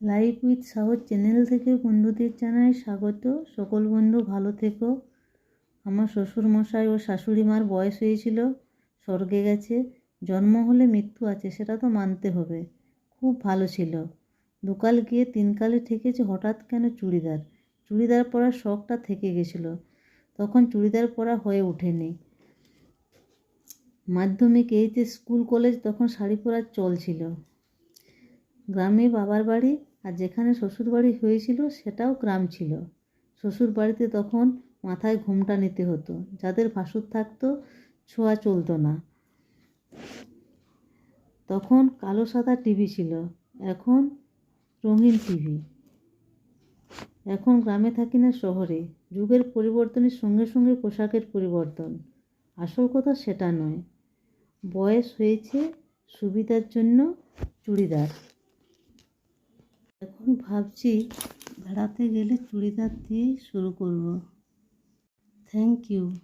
Life with সাহস channel থেকে বন্ধুদের জানাই স্বাগত। সকল বন্ধু ভালো থেকো। আমার শ্বশুরমশাই ও শাশুড়ি মার বয়স হয়েছিল, স্বর্গে গেছে। জন্ম হলে মৃত্যু আছে, সেটা তো মানতে হবে। খুব ভালো ছিল। দুকাল গিয়ে তিনকালে ঠেকেছে হঠাৎ কেন চুড়িদার। চুড়িদার পরার শখটা থেকে গেছিলো, তখন চুড়িদার পরা হয়ে ওঠেনি। মাধ্যমিক, এইচএস, স্কুল, কলেজ তখন শাড়ি পরার চল ছিল। গ্রামে বাবার বাড়ি, আর যেখানে শ্বশুর বাড়ি হয়েছিল সেটাও গ্রাম ছিল। শ্বশুর বাড়িতে তখন মাথায় ঘোমটা নিতে হতো, যাদের ভাসুর থাকতো ছোঁয়া চলতো না। তখন কালো সাদা টিভি ছিল, এখন রঙিন টিভি। এখন গ্রামে থাকি না শহরে। যুগের পরিবর্তনের সঙ্গে সঙ্গে পোশাকের পরিবর্তন। আসল কথা সেটা নয়। বয়স হয়েছে, সুবিধার জন্য চুড়িদার। এখন ভাবছি বেড়াতে গেলে চুড়িদার দিয়েই শুরু করব। Thank you.